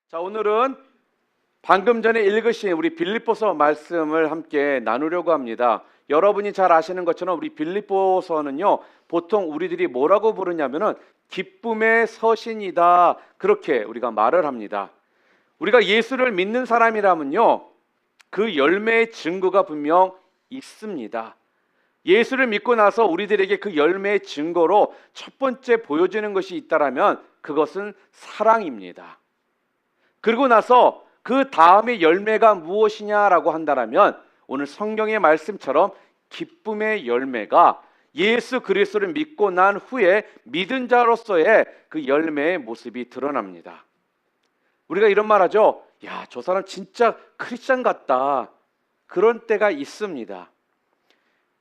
자, 오늘은 방금 전에 읽으신 우리 빌립보서 말씀을 함께 나누려고 합니다. 여러분이 잘 아시는 것처럼 우리 빌립보서는요, 보통 우리들이 뭐라고 부르냐면은 기쁨의 서신이다, 그렇게 우리가 말을 합니다. 우리가 예수를 믿는 사람이라면요, 그 열매의 증거가 분명 있습니다. 예수를 믿고 나서 우리들에게 그 열매의 증거로 첫 번째 보여지는 것이 있다라면 그것은 사랑입니다. 그리고 나서 그 다음의 열매가 무엇이냐라고 한다면 오늘 성경의 말씀처럼 기쁨의 열매가 예수 그리스도를 믿고 난 후에 믿은 자로서의 그 열매의 모습이 드러납니다. 우리가 이런 말 하죠. 야, 저 사람 진짜 크리스찬 같다. 그런 때가 있습니다.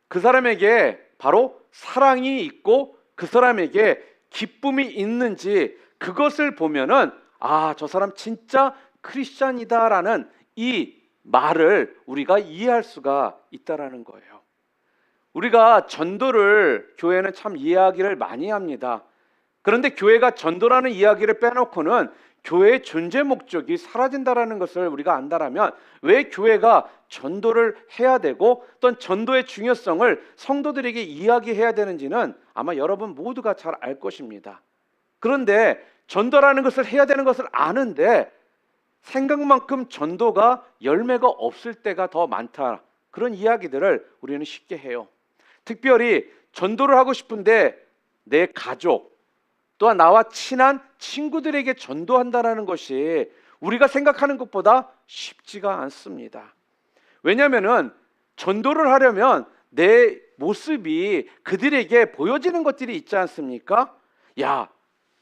그 사람에게 바로 사랑이 있고 그 사람에게 기쁨이 있는지 그것을 보면은 아, 저 사람 진짜 크리스찬이다라는 이 말을 우리가 이해할 수가 있다라는 거예요. 우리가 전도를 교회는 참 이야기를 많이 합니다. 그런데 교회가 전도라는 이야기를 빼놓고는 교회의 존재 목적이 사라진다라는 것을 우리가 안다라면 왜 교회가 전도를 해야 되고 또 전도의 중요성을 성도들에게 이야기해야 되는지는 아마 여러분 모두가 잘 알 것입니다. 그런데 전도라는 것을 해야 되는 것을 아는데 생각만큼 전도가 열매가 없을 때가 더 많다. 그런 이야기들을 우리는 쉽게 해요. 특별히 전도를 하고 싶은데 내 가족 또한 나와 친한 친구들에게 전도한다는 것이 우리가 생각하는 것보다 쉽지가 않습니다. 왜냐하면 전도를 하려면 내 모습이 그들에게 보여지는 것들이 있지 않습니까? 야,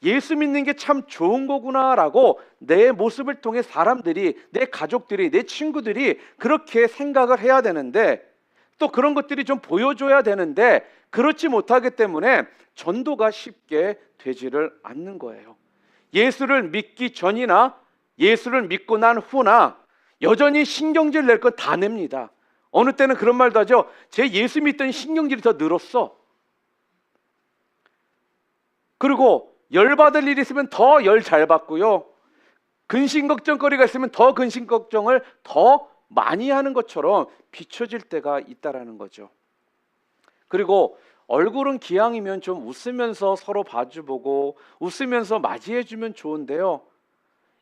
예수 믿는 게 참 좋은 거구나라고 내 모습을 통해 사람들이, 내 가족들이, 내 친구들이 그렇게 생각을 해야 되는데 또 그런 것들이 좀 보여줘야 되는데 그렇지 못하기 때문에 전도가 쉽게 되지를 않는 거예요. 예수를 믿기 전이나 예수를 믿고 난 후나 여전히 신경질 낼 건 다 냅니다. 어느 때는 그런 말도 하죠. 제 예수 믿던 신경질이 더 늘었어. 그리고 열받을 일이 있으면 더 열 잘 받고요. 근심 걱정거리가 있으면 더 근심 걱정을 더 많이 하는 것처럼 비춰질 때가 있다라는 거죠. 그리고 얼굴은 기왕이면 좀 웃으면서 서로 마주보고 웃으면서 맞이해주면 좋은데요.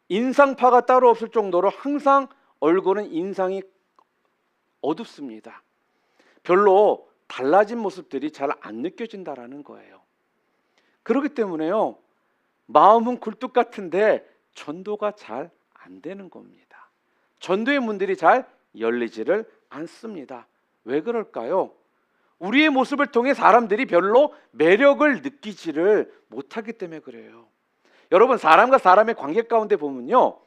인상파가 따로 없을 정도로 항상 얼굴은 인상이 어둡습니다. 별로 달라진 모습들이 잘 안 느껴진다라는 거예요. 그렇기 때문에요. 마음은 굴뚝 같은데 전도가 잘 안 되는 겁니다. 전도의 문들이 잘 열리지를 않습니다. 왜 그럴까요? 우리의 모습을 통해 사람들이 별로 매력을 느끼지를 못하기 때문에 그래요. 여러분, 사람과 사람의 관계 가운데 보면요,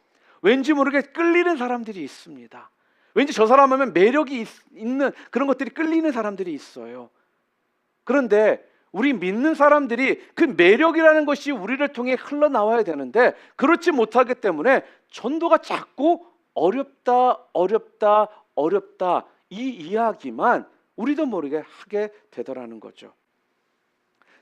왠지 모르게 끌리는 사람들이 있습니다. 왠지 저 사람 하면 매력이 있는 그런 것들이 끌리는 사람들이 있어요. 그런데 우리 믿는 사람들이 그 매력이라는 것이 우리를 통해 흘러나와야 되는데 그렇지 못하기 때문에 전도가 자꾸 어렵다 이 이야기만 우리도 모르게 하게 되더라는 거죠.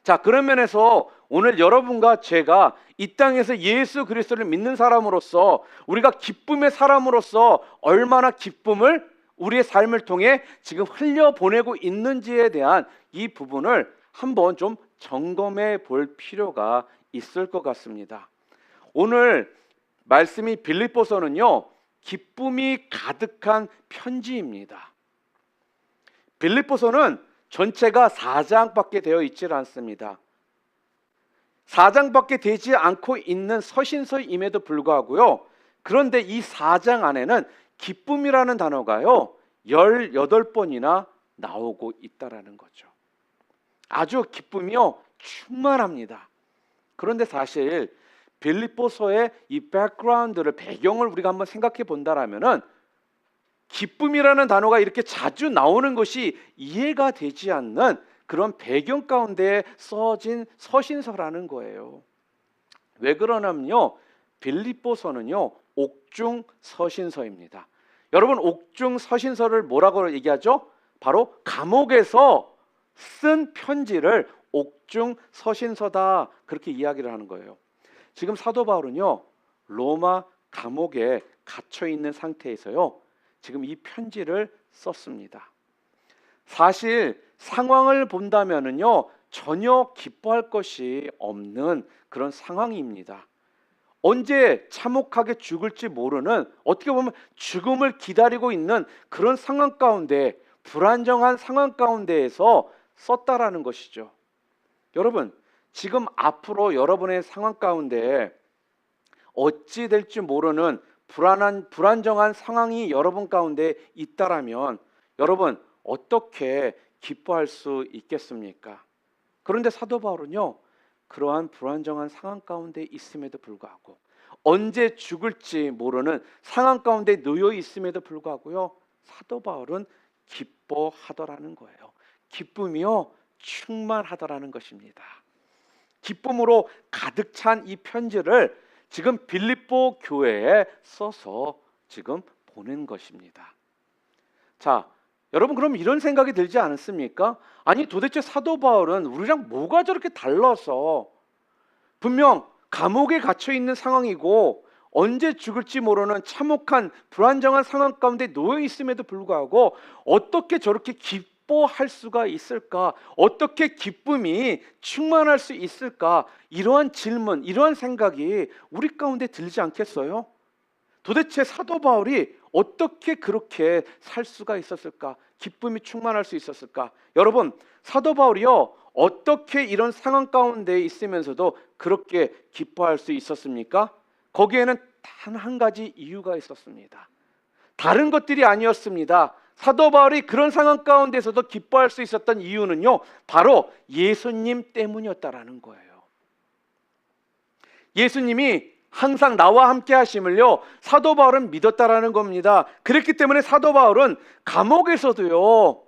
자, 그런 면에서 오늘 여러분과 제가 이 땅에서 예수 그리스도를 믿는 사람으로서 우리가 기쁨의 사람으로서 얼마나 기쁨을 우리의 삶을 통해 지금 흘려보내고 있는지에 대한 이 부분을 한번 좀 점검해 볼 필요가 있을 것 같습니다. 오늘 말씀이 빌립보서는요, 기쁨이 가득한 편지입니다. 빌립보서는 전체가 4장밖에 되어 있지 않습니다. 4장밖에 되지 않고 있는 서신서임에도 불구하고요. 그런데 이 4장 안에는 기쁨이라는 단어가요, 18번이나 나오고 있다라는 거죠. 아주 기쁨이요 충만합니다. 그런데 사실 빌립보서의 이 백그라운드를, 배경을 우리가 한번 생각해 본다라면은 기쁨이라는 단어가 이렇게 자주 나오는 것이 이해가 되지 않는 그런 배경 가운데 써진 서신서라는 거예요. 왜 그러냐면요, 빌립보서는요 옥중 서신서입니다. 여러분, 옥중 서신서를 뭐라고 얘기하죠? 바로 감옥에서 쓴 편지를 옥중 서신서다, 그렇게 이야기를 하는 거예요. 지금 사도 바울은요 로마 감옥에 갇혀 있는 상태에서요. 지금 이 편지를 썼습니다. 사실 상황을 본다면은요. 전혀 기뻐할 것이 없는 그런 상황입니다. 언제 참혹하게 죽을지 모르는, 어떻게 보면 죽음을 기다리고 있는 그런 상황 가운데, 불안정한 상황 가운데에서 썼다라는 것이죠. 여러분, 지금 앞으로 여러분의 상황 가운데 어찌 될지 모르는 불안정한 상황이 여러분 가운데 있다라면 여러분 어떻게 기뻐할 수 있겠습니까? 그런데 사도 바울은요, 그러한 불안정한 상황 가운데 있음에도 불구하고, 언제 죽을지 모르는 상황 가운데 놓여 있음에도 불구하고요, 사도 바울은 기뻐하더라는 거예요. 기쁨이요 충만하더라는 것입니다. 기쁨으로 가득 찬 이 편지를 지금 빌립보 교회에 써서 지금 보낸 것입니다. 자, 여러분 그럼 이런 생각이 들지 않습니까? 아니 도대체 사도 바울은 우리랑 뭐가 저렇게 달라서, 분명 감옥에 갇혀 있는 상황이고 언제 죽을지 모르는 참혹한 불안정한 상황 가운데 놓여 있음에도 불구하고 어떻게 저렇게 기뻐할 수가 있을까? 어떻게 기쁨이 충만할 수 있을까? 이러한 질문, 이러한 생각이 우리 가운데 들지 않겠어요? 도대체 사도 바울이 어떻게 그렇게 살 수가 있었을까? 기쁨이 충만할 수 있었을까? 여러분, 사도 바울이요, 어떻게 이런 상황 가운데 있으면서도 그렇게 기뻐할 수 있었습니까? 거기에는 단 한 가지 이유가 있었습니다. 다른 것들이 아니었습니다. 사도 바울이 그런 상황 가운데서도 기뻐할 수 있었던 이유는요, 바로 예수님 때문이었다라는 거예요. 예수님이 항상 나와 함께 하심을요, 사도 바울은 믿었다라는 겁니다. 그렇기 때문에 사도 바울은 감옥에서도요,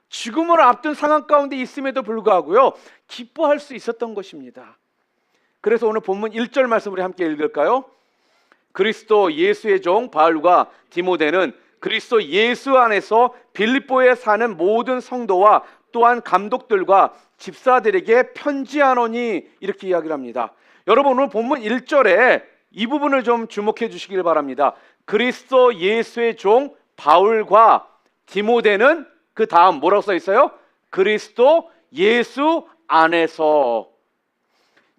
죽음을 앞둔 상황 가운데 있음에도 불구하고요, 기뻐할 수 있었던 것입니다. 그래서 오늘 본문 1절 말씀 우리 함께 읽을까요? 그리스도 예수의 종 바울과 디모데는 그리스도 예수 안에서 빌립보에 사는 모든 성도와 또한 감독들과 집사들에게 편지하노니, 이렇게 이야기를 합니다. 여러분 오늘 본문 1절에 이 부분을 좀 주목해 주시길 바랍니다. 그리스도 예수의 종 바울과 디모데는 그 다음 뭐라고 써 있어요? 그리스도 예수 안에서.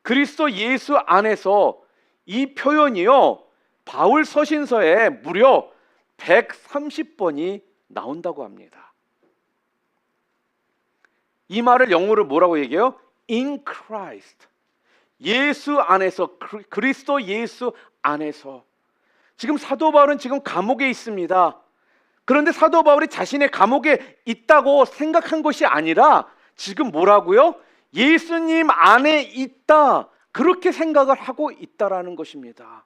그리스도 예수 안에서, 이 표현이요, 바울 서신서에 무려 130번이 나온다고 합니다. 이 말을 영어로 뭐라고 얘기해요? In Christ. 예수 안에서, 그리스도 예수 안에서. 지금 사도 바울은 지금 감옥에 있습니다. 그런데 사도 바울이 자신의 감옥에 있다고 생각한 것이 아니라 지금 뭐라고요? 예수님 안에 있다, 그렇게 생각을 하고 있다라는 것입니다.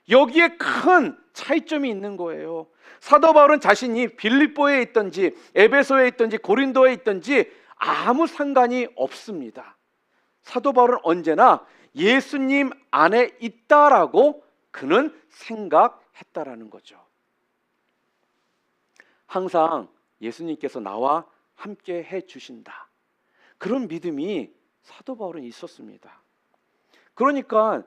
여기에 큰 차이점이 있는 거예요. 사도 바울은 자신이 빌립보에 있든지 에베소에 있든지 고린도에 있든지 아무 상관이 없습니다. 사도 바울은 언제나 예수님 안에 있다라고 그는 생각했다라는 거죠. 항상 예수님께서 나와 함께 해 주신다, 그런 믿음이 사도 바울은 있었습니다. 그러니까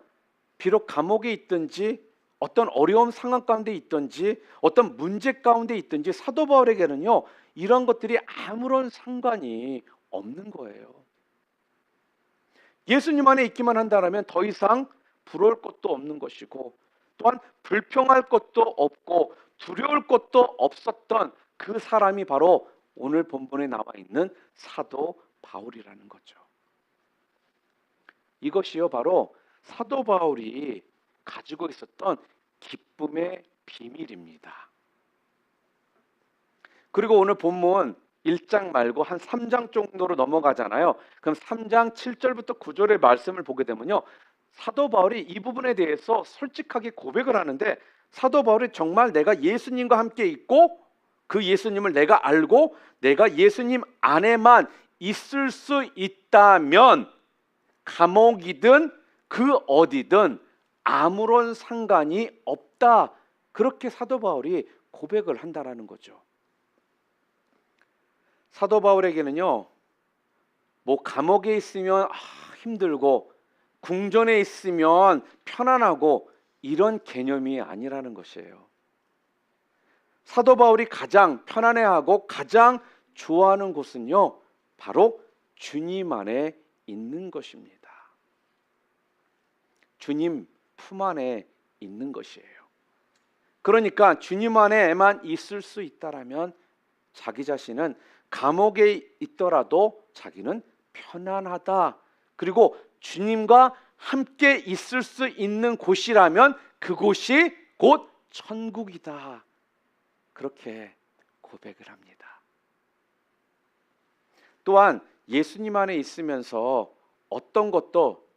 비록 감옥에 있든지 어떤 어려운 상황 가운데 있든지 어떤 문제 가운데 있든지 사도 바울에게는요, 이런 것들이 아무런 상관이 없는 거예요. 예수님 안에 있기만 한다면 더 이상 부러울 것도 없는 것이고, 또한 불평할 것도 없고 두려울 것도 없었던 그 사람이 바로 오늘 본문에 나와 있는 사도 바울이라는 거죠. 이것이요 바로 사도 바울이 가지고 있었던 기쁨의 비밀입니다. 그리고 오늘 본문 1장 말고 한 3장 정도로 넘어가잖아요. 그럼 3장 7절부터 9절의 말씀을 보게 되면요, 사도 바울이 이 부분에 대해서 솔직하게 고백을 하는데, 사도 바울이 정말 내가 예수님과 함께 있고 그 예수님을 내가 알고 내가 예수님 안에만 있을 수 있다면 감옥이든 그 어디든 아무런 상관이 없다, 그렇게 사도 바울이 고백을 한다라는 거죠. 사도 바울에게는요, 뭐 감옥에 있으면 힘들고 궁전에 있으면 편안하고 이런 개념이 아니라는 것이에요. 사도 바울이 가장 편안해하고 가장 좋아하는 곳은요, 바로 주님 안에 있는 것입니다. 주님 품 안에 있는 것이에요. 그러니까 주님 안에만 있을 수 있다라면 자기 자신은 감옥에 있더라도 자기는 편안하다. 그리고 주님과 함께 있을 수 있는 곳이라면 그곳이 곧 천국이다. 그렇게 고백을 합니다. 또한 예수님 안에 있으면서 어떤 것도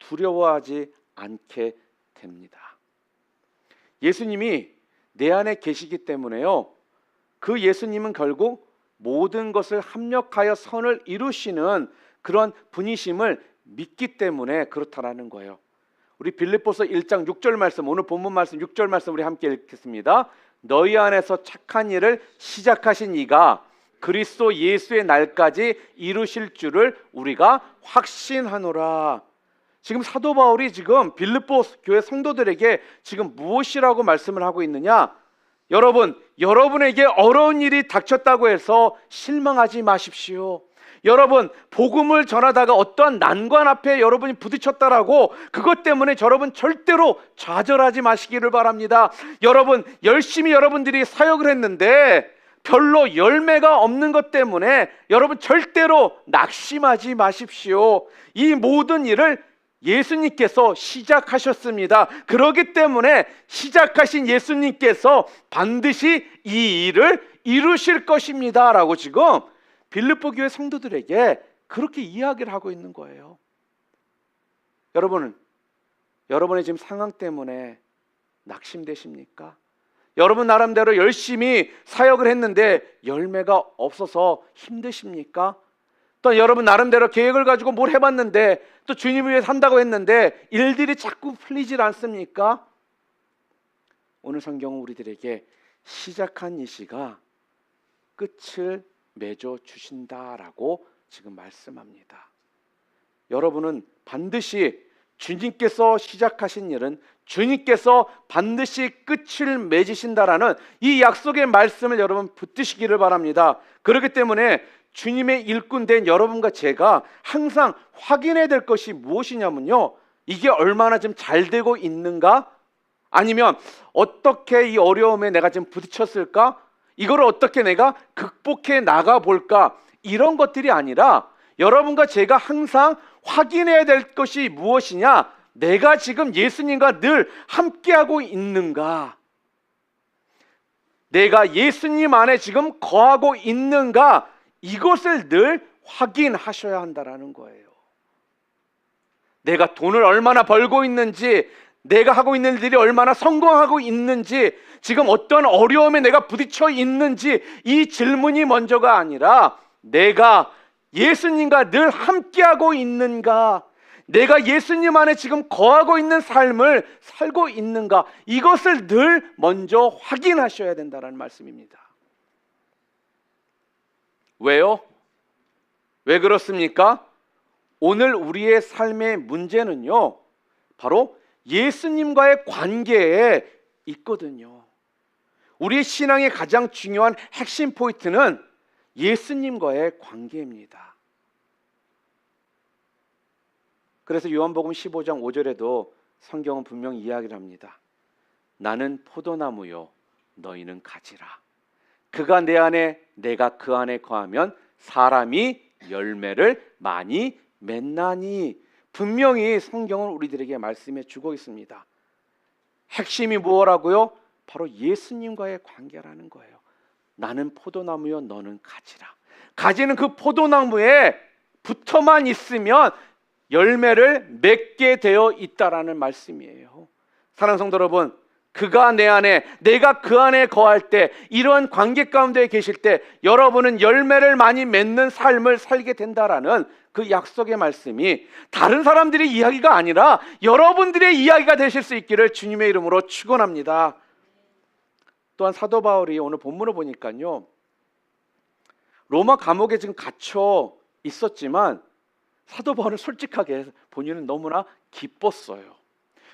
두려워하지 않게 됩니다. 예수님이 내 안에 계시기 때문에요, 그 예수님은 결국 모든 것을 합력하여 선을 이루시는 그런 분이심을 믿기 때문에 그렇다라는 거예요. 우리 빌립보서 1장 6절 말씀, 오늘 본문 말씀 6절 말씀 우리 함께 읽겠습니다. 너희 안에서 착한 일을 시작하신 이가 그리스도 예수의 날까지 이루실 줄을 우리가 확신하노라. 지금 사도 바울이 지금 빌립보 교회 성도들에게 지금 무엇이라고 말씀을 하고 있느냐? 여러분, 여러분에게 어려운 일이 닥쳤다고 해서 실망하지 마십시오. 여러분, 복음을 전하다가 어떠한 난관 앞에 여러분이 부딪혔다라고 그것 때문에 여러분 절대로 좌절하지 마시기를 바랍니다. 여러분, 열심히 여러분들이 사역을 했는데 별로 열매가 없는 것 때문에 여러분 절대로 낙심하지 마십시오. 이 모든 일을 예수님께서 시작하셨습니다. 그렇기 때문에 시작하신 예수님께서 반드시 이 일을 이루실 것입니다 라고 지금 빌립보 교회 성도들에게 그렇게 이야기를 하고 있는 거예요. 여러분의 지금 상황 때문에 낙심되십니까? 여러분 나름대로 열심히 사역을 했는데 열매가 없어서 힘드십니까? 또 여러분 나름대로 계획을 가지고 뭘 해봤는데 또 주님을 위해 산다고 했는데 일들이 자꾸 풀리질 않습니까? 오늘 성경은 우리들에게 시작한 이 시가 끝을 맺어 주신다라고 지금 말씀합니다. 여러분은 반드시 주님께서 시작하신 일은 주님께서 반드시 끝을 맺으신다라는 이 약속의 말씀을 여러분 붙드시기를 바랍니다. 그렇기 때문에 주님의 일꾼 된 여러분과 제가 항상 확인해야 될 것이 무엇이냐면요, 이게 얼마나 지금 잘 되고 있는가? 아니면 어떻게 이 어려움에 내가 지금 부딪혔을까? 이걸 어떻게 내가 극복해 나가 볼까? 이런 것들이 아니라 여러분과 제가 항상 확인해야 될 것이 무엇이냐? 내가 지금 예수님과 늘 함께하고 있는가? 내가 예수님 안에 지금 거하고 있는가? 이것을 늘 확인하셔야 한다는 거예요. 내가 돈을 얼마나 벌고 있는지, 내가 하고 있는 일이 얼마나 성공하고 있는지, 지금 어떤 어려움에 내가 부딪혀 있는지, 이 질문이 먼저가 아니라 내가 예수님과 늘 함께하고 있는가, 내가 예수님 안에 지금 거하고 있는 삶을 살고 있는가, 이것을 늘 먼저 확인하셔야 된다는 말씀입니다. 왜요? 왜 그렇습니까? 오늘 우리의 삶의 문제는요, 바로 예수님과의 관계에 있거든요. 우리의 신앙의 가장 중요한 핵심 포인트는 예수님과의 관계입니다. 그래서 요한복음 15장 5절에도 성경은 분명히 이야기를 합니다. 나는 포도나무요 너희는 가지라. 그가 내 안에 내가 그 안에 거하면 사람이 열매를 많이 맺나니. 분명히 성경은 우리들에게 말씀해 주고 있습니다. 핵심이 뭐라고요? 바로 예수님과의 관계라는 거예요. 나는 포도나무요 너는 가지라. 가지는 그 포도나무에 붙어만 있으면 열매를 맺게 되어 있다라는 말씀이에요. 사랑하는 성도 여러분, 그가 내 안에 내가 그 안에 거할 때, 이러한 관계 가운데 계실 때 여러분은 열매를 많이 맺는 삶을 살게 된다라는 그 약속의 말씀이 다른 사람들의 이야기가 아니라 여러분들의 이야기가 되실 수 있기를 주님의 이름으로 축원합니다. 또한 사도 바울이 오늘 본문을 보니까요, 로마 감옥에 지금 갇혀 있었지만 사도 바울은 솔직하게 본인은 너무나 기뻤어요.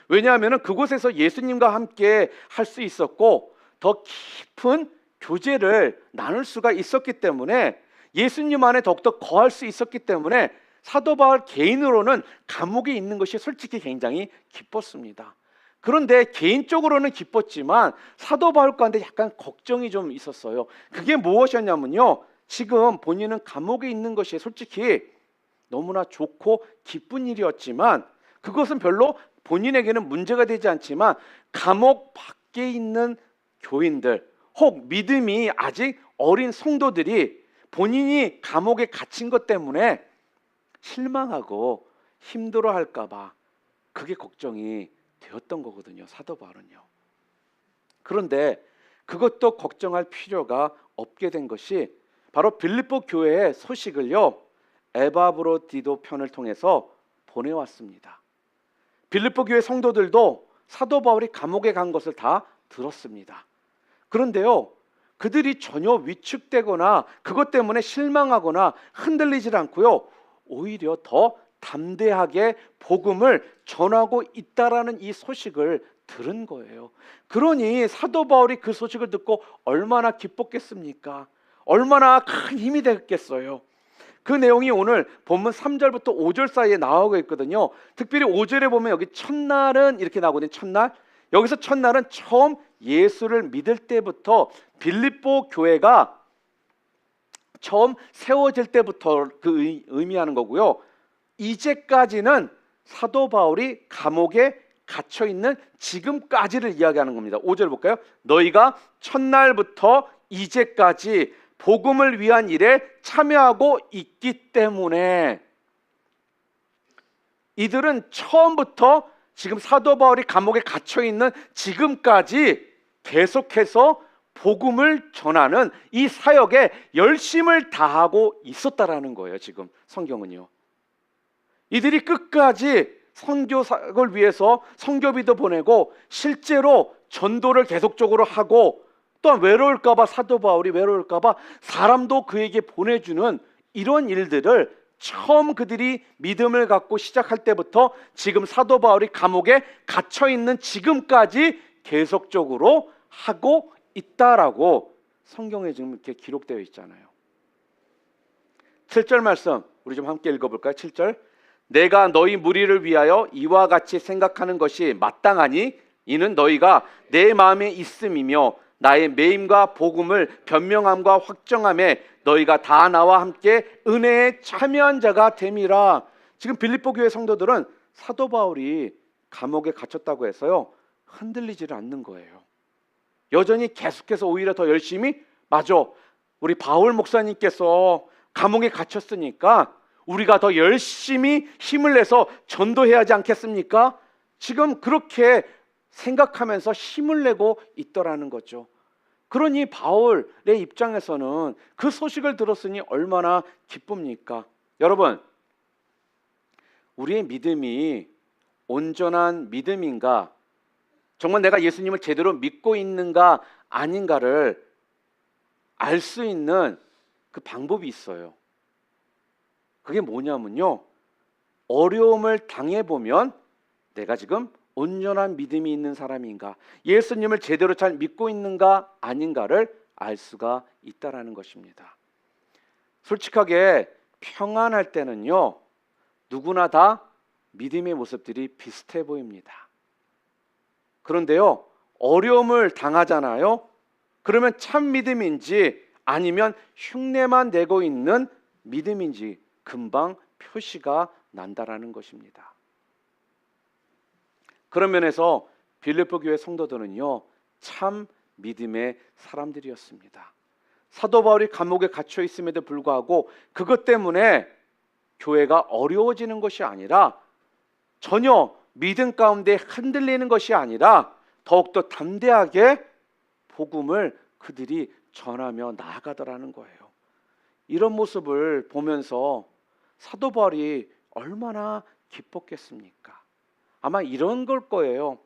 왜냐하면 그곳에서 예수님과 함께 할 수 있었고 더 깊은 교제를 나눌 수가 있었기 때문에, 예수님 안에 더욱더 거할 수 있었기 때문에 사도 바울 개인으로는 감옥에 있는 것이 솔직히 굉장히 기뻤습니다. 그런데 개인적으로는 기뻤지만 사도 바울 가운데 약간 걱정이 좀 있었어요. 그게 무엇이었냐면요, 지금 본인은 감옥에 있는 것이 솔직히 너무나 좋고 기쁜 일이었지만 그것은 별로 본인에게는 문제가 되지 않지만 감옥 밖에 있는 교인들, 혹 믿음이 아직 어린 성도들이 본인이 감옥에 갇힌 것 때문에 실망하고 힘들어할까 봐 그게 걱정이 되었던 거거든요, 사도 바울은요. 그런데 그것도 걱정할 필요가 없게 된 것이 바로 빌립보 교회의 소식을요, 에바브로디도 편을 통해서 보내왔습니다. 빌립보 교회 성도들도 사도 바울이 감옥에 간 것을 다 들었습니다. 그런데요, 그들이 전혀 위축되거나 그것 때문에 실망하거나 흔들리질 않고요, 오히려 더 담대하게 복음을 전하고 있다라는 이 소식을 들은 거예요. 그러니 사도 바울이 그 소식을 듣고 얼마나 기뻤겠습니까? 얼마나 큰 힘이 됐겠어요. 그 내용이 오늘 본문 3절부터 5절 사이에 나오고 있거든요. 특별히 5절에 보면 여기 첫날은 이렇게 나오거든요. 첫날. 여기서 첫날은 처음 예수를 믿을 때부터 빌립보 교회가 처음 세워질 때부터 그 의미하는 거고요. 이제까지는 사도 바울이 감옥에 갇혀 있는 지금까지를 이야기하는 겁니다. 5절 볼까요? 너희가 첫날부터 이제까지 복음을 위한 일에 참여하고 있기 때문에, 이들은 처음부터 지금 사도 바울이 감옥에 갇혀 있는 지금까지 계속해서 복음을 전하는 이 사역에 열심을 다하고 있었다라는 거예요. 지금 성경은요, 이들이 끝까지 선교사역을 위해서 선교비도 보내고 실제로 전도를 계속적으로 하고, 또한 외로울까봐, 사도 바울이 외로울까봐 사람도 그에게 보내주는 이런 일들을 처음 그들이 믿음을 갖고 시작할 때부터 지금 사도 바울이 감옥에 갇혀 있는 지금까지 계속적으로 하고 있다라고 성경에 지금 이렇게 기록되어 있잖아요. 7절 말씀 우리 좀 함께 읽어볼까요? 7절. 내가 너희 무리를 위하여 이와 같이 생각하는 것이 마땅하니 이는 너희가 내 마음에 있음이며 나의 매임과 복음을 변명함과 확정함에 너희가 다 나와 함께 은혜에 참여한 자가 됨이라. 지금 빌립보 교회 성도들은 사도 바울이 감옥에 갇혔다고 해서요 흔들리지를 않는 거예요. 여전히 계속해서 오히려 더 열심히, 맞아, 우리 바울 목사님께서 감옥에 갇혔으니까 우리가 더 열심히 힘을 내서 전도해야 하지 않겠습니까? 지금 그렇게 생각하면서 힘을 내고 있더라는 거죠. 그러니 바울의 입장에서는 그 소식을 들었으니 얼마나 기쁩니까? 여러분, 우리의 믿음이 온전한 믿음인가, 정말 내가 예수님을 제대로 믿고 있는가 아닌가를 알 수 있는 그 방법이 있어요. 그게 뭐냐면요, 어려움을 당해보면 내가 지금 온전한 믿음이 있는 사람인가, 예수님을 제대로 잘 믿고 있는가 아닌가를 알 수가 있다라는 것입니다. 솔직하게 평안할 때는요 누구나 다 믿음의 모습들이 비슷해 보입니다. 그런데요 어려움을 당하잖아요. 그러면 참 믿음인지 아니면 흉내만 내고 있는 믿음인지 금방 표시가 난다라는 것입니다. 그런 면에서 빌립보 교회 성도들은요 참 믿음의 사람들이었습니다. 사도 바울이 감옥에 갇혀 있음에도 불구하고 그것 때문에 교회가 어려워지는 것이 아니라, 전혀 믿음 가운데 흔들리는 것이 아니라 더욱더 담대하게 복음을 그들이 전하며 나아가더라는 거예요. 이런 모습을 보면서 사도 바울이 얼마나 기뻤겠습니까? 아마 이런 걸 거예요.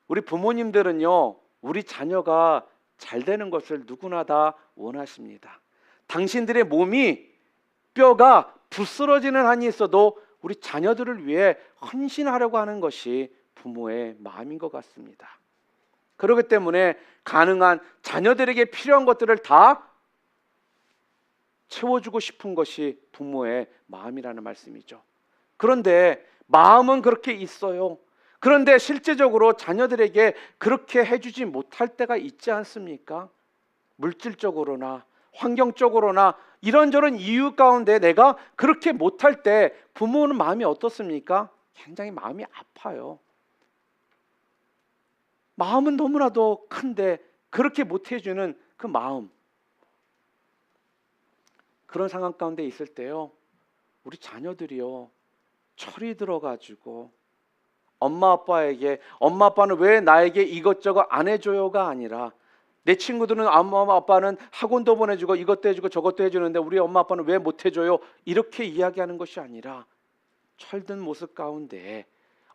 우리 부모님들은요 우리 자녀가 잘 되는 것을 누구나 다 원하십니다. 당신들의 몸이, 뼈가 부스러지는 한이 있어도 우리 자녀들을 위해 헌신하려고 하는 것이 부모의 마음인 것 같습니다. 그렇기 때문에 가능한 자녀들에게 필요한 것들을 다 채워주고 싶은 것이 부모의 마음이라는 말씀이죠. 그런데 마음은 그렇게 있어요. 그런데 실제적으로 자녀들에게 그렇게 해주지 못할 때가 있지 않습니까? 물질적으로나 환경적으로나 이런저런 이유 가운데 내가 그렇게 못할 때 부모는 마음이 어떻습니까? 굉장히 마음이 아파요. 마음은 너무나도 큰데 그렇게 못해주는 그 마음, 그런 상황 가운데 있을 때요, 우리 자녀들이요, 철이 들어가지고 엄마 아빠는 왜 나에게 이것저것 안 해줘요가 아니라, 내 친구들은 엄마 아빠는 학원도 보내주고 이것도 해주고 저것도 해주는데 우리 엄마 아빠는 왜 못 해줘요? 이렇게 이야기하는 것이 아니라, 철든 모습 가운데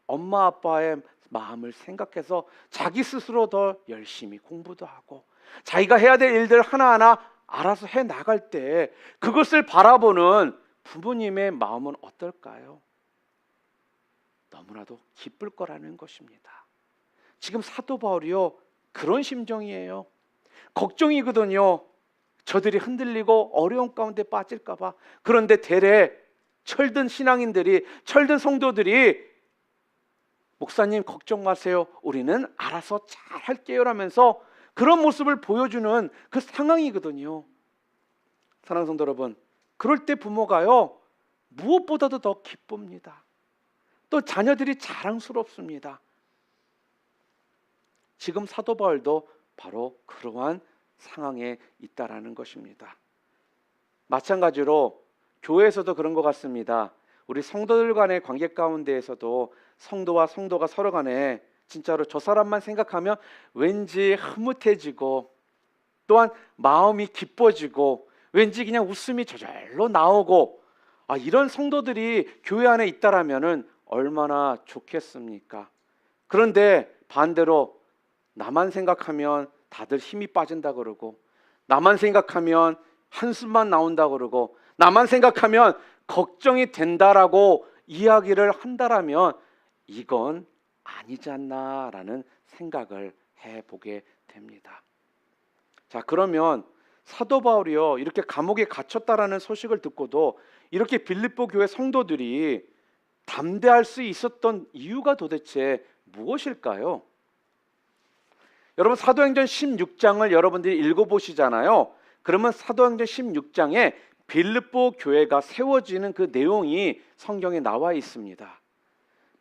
엄마 아빠의 마음을 생각해서 자기 스스로 더 열심히 공부도 하고 자기가 해야 될 일들 하나하나 알아서 해 나갈 때 그것을 바라보는 부모님의 마음은 어떨까요? 너무나도 기쁠 거라는 것입니다. 지금 사도 바울이요, 그런 심정이에요. 걱정이거든요. 저들이 흔들리고 어려운 가운데 빠질까 봐. 그런데 대래 철든 신앙인들이, 철든 성도들이 목사님 걱정 마세요, 우리는 알아서 잘 할게요 라면서 그런 모습을 보여주는 그 상황이거든요. 사랑하는 성도 여러분, 그럴 때 부모가요, 무엇보다도 더 기쁩니다. 또 자녀들이 자랑스럽습니다. 지금 사도 바울도 바로 그러한 상황에 있다라는 것입니다. 마찬가지로 교회에서도 그런 것 같습니다. 우리 성도들 간의 관계 가운데에서도 성도와 성도가 서로 간에 진짜로 저 사람만 생각하면 왠지 흐뭇해지고 또한 마음이 기뻐지고 왠지 그냥 웃음이 저절로 나오고, 이런 성도들이 교회 안에 있다라면은 얼마나 좋겠습니까? 그런데 반대로 나만 생각하면 다들 힘이 빠진다 그러고, 나만 생각하면 한숨만 나온다 그러고, 나만 생각하면 걱정이 된다라고 이야기를 한다라면 이건 아니지 않나라는 생각을 해보게 됩니다. 자, 그러면 사도 바울이요, 이렇게 감옥에 갇혔다라는 소식을 듣고도 이렇게 빌립보 교회 성도들이 담대할 수 있었던 이유가 도대체 무엇일까요? 여러분, 사도행전 16장을 여러분들이 읽어보시잖아요. 그러면 사도행전 16장에 빌립보 교회가 세워지는 그 내용이 성경에 나와 있습니다.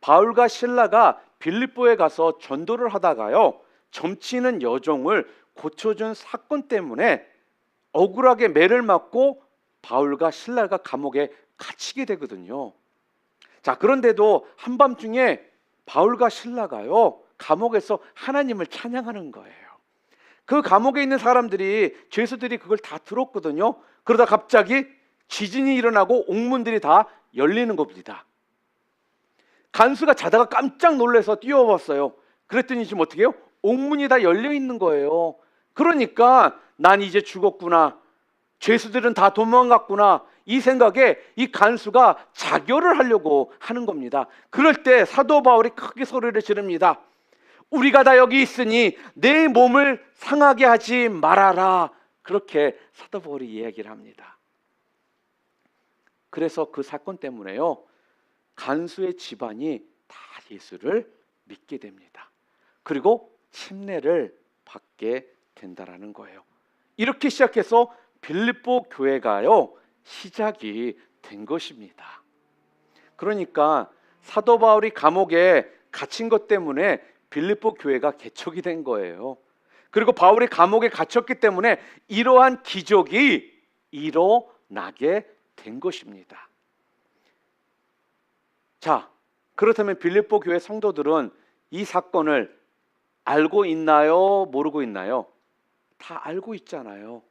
바울과 실라가 빌립보에 가서 전도를 하다가요, 점치는 여종을 고쳐준 사건 때문에 억울하게 매를 맞고 바울과 실라가 감옥에 갇히게 되거든요. 자, 그런데도 한밤중에 바울과 실라가요, 감옥에서 하나님을 찬양하는 거예요. 그 감옥에 있는 사람들이, 죄수들이 그걸 다 들었거든요. 그러다 갑자기 지진이 일어나고 옥문들이 다 열리는 겁니다. 간수가 자다가 깜짝 놀라서 뛰어왔어요. 그랬더니 지금 어떻게 해요? 옥문이 다 열려 있는 거예요. 그러니까 난 이제 죽었구나, 죄수들은 다 도망갔구나, 이 생각에 이 간수가 자결을 하려고 하는 겁니다. 그럴 때 사도 바울이 크게 소리를 지릅니다. 우리가 다 여기 있으니 내 몸을 상하게 하지 말아라. 그렇게 사도 바울이 이야기를 합니다. 그래서 그 사건 때문에요, 간수의 집안이 다 예수를 믿게 됩니다. 그리고 침례를 받게 된다라는 거예요. 이렇게 시작해서 빌립보 교회가요, 시작이 된 것입니다. 그러니까 사도 바울이 감옥에 갇힌 것 때문에 빌립보 교회가 개척이 된 거예요. 그리고 바울이 감옥에 갇혔기 때문에 이러한 기적이 일어나게 된 것입니다. 자, 그렇다면 빌립보 교회 성도들은 이 사건을 알고 있나요? 모르고 있나요? 다 알고 있잖아요.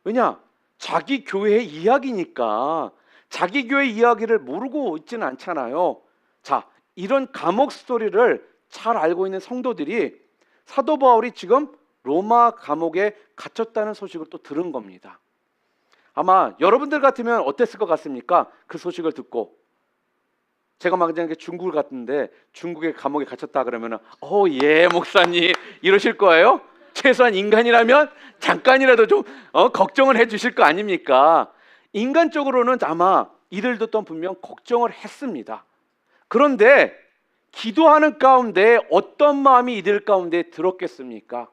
왜냐? 자기 교회의 이야기니까 자기 교회 이야기를 모르고 있지는 않잖아요. 자, 이런 감옥 스토리를 잘 알고 있는 성도들이 사도 바울이 지금 로마 감옥에 갇혔다는 소식을 또 들은 겁니다. 아마 여러분들 같으면 어땠을 것 같습니까? 그 소식을 듣고 제가 만약에 중국을 갔는데 중국의 감옥에 갇혔다 그러면은 예 목사님 이러실 거예요? 최소한 인간이라면 잠깐이라도 좀 걱정을 해주실 거 아닙니까? 인간적으로는 아마 이들도 또 분명 걱정을 했습니다. 그런데 기도하는 가운데 어떤 마음이 이들 가운데 들었겠습니까?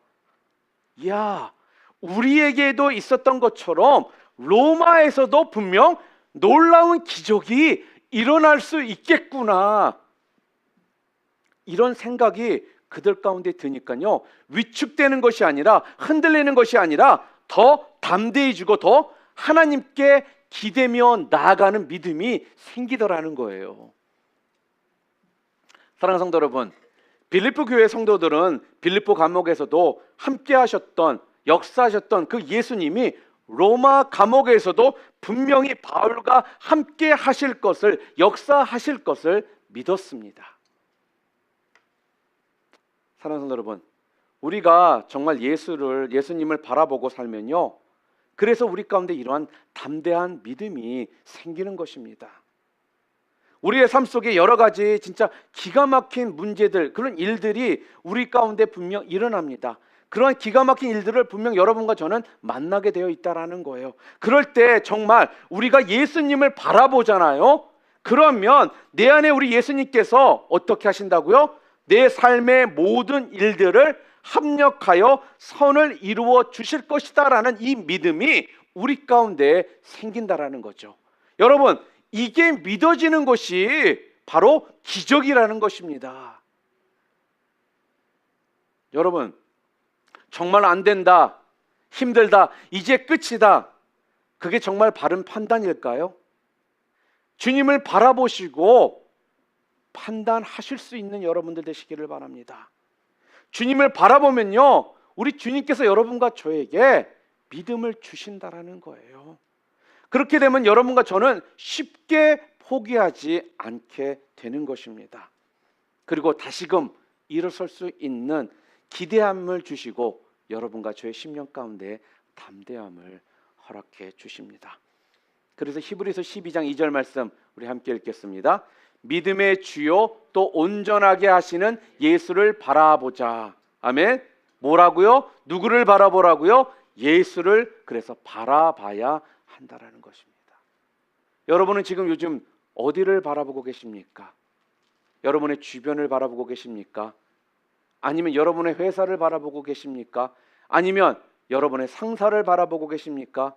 야, 우리에게도 있었던 것처럼 로마에서도 분명 놀라운 기적이 일어날 수 있겠구나. 이런 생각이 그들 가운데 드니까요. 위축되는 것이 아니라 흔들리는 것이 아니라 더 담대해지고 더 하나님께 기대며 나아가는 믿음이 생기더라는 거예요. 사랑하는 성도 여러분, 빌립보 교회 성도들은 빌립보 감옥에서도 함께 하셨던 역사하셨던 그 예수님이 로마 감옥에서도 분명히 바울과 함께 하실 것을 역사하실 것을 믿었습니다. 사랑하는 성도 여러분, 우리가 정말 예수님을 바라보고 살면요, 그래서 우리 가운데 이러한 담대한 믿음이 생기는 것입니다. 우리의 삶 속에 여러 가지 진짜 기가 막힌 문제들, 그런 일들이 우리 가운데 분명 일어납니다. 그러한 기가 막힌 일들을 분명 여러분과 저는 만나게 되어 있다라는 거예요. 그럴 때 정말 우리가 예수님을 바라보잖아요. 그러면 내 안에 우리 예수님께서 어떻게 하신다고요? 내 삶의 모든 일들을 합력하여 선을 이루어 주실 것이다라는 이 믿음이 우리 가운데 생긴다라는 거죠. 여러분, 이게 믿어지는 것이 바로 기적이라는 것입니다. 여러분, 정말 안 된다, 힘들다, 이제 끝이다, 그게 정말 바른 판단일까요? 주님을 바라보시고 판단하실 수 있는 여러분들 되시기를 바랍니다. 주님을 바라보면요, 우리 주님께서 여러분과 저에게 믿음을 주신다라는 거예요. 그렇게 되면 여러분과 저는 쉽게 포기하지 않게 되는 것입니다. 그리고 다시금 일어설 수 있는 기대함을 주시고 여러분과 저의 심령 가운데 담대함을 허락해 주십니다. 그래서 히브리서 12장 2절 말씀 우리 함께 읽겠습니다. 믿음의 주요 또 온전하게 하시는 예수를 바라보자. 아멘. 뭐라고요? 누구를 바라보라고요? 예수를 그래서 바라봐야 한다라는 것입니다. 여러분은 지금 요즘 어디를 바라보고 계십니까? 여러분의 주변을 바라보고 계십니까? 아니면 여러분의 회사를 바라보고 계십니까? 아니면 여러분의 상사를 바라보고 계십니까?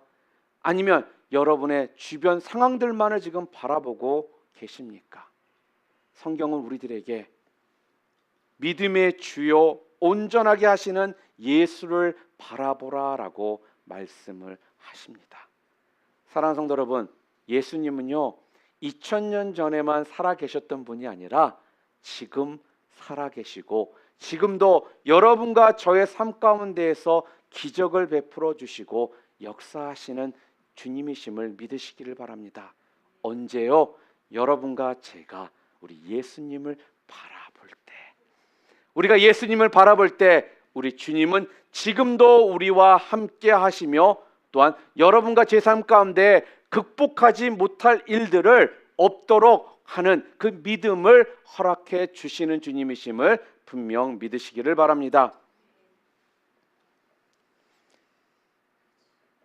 아니면 여러분의 주변 상황들만을 지금 바라보고 계십니까? 성경은 우리들에게 믿음의 주요 온전하게 하시는 예수를 바라보라라고 말씀을 하십니다. 사랑하는 성도 여러분, 예수님은요 2000년 전에만 살아 계셨던 분이 아니라 지금 살아 계시고 지금도 여러분과 저의 삶 가운데에서 기적을 베풀어 주시고 역사하시는 주님이심을 믿으시기를 바랍니다. 언제요? 여러분과 제가 우리 예수님을 바라볼 때, 우리가 예수님을 바라볼 때 우리 주님은 지금도 우리와 함께 하시며 또한 여러분과 제 삶 가운데 극복하지 못할 일들을 없도록 하는 그 믿음을 허락해 주시는 주님이심을 분명 믿으시기를 바랍니다.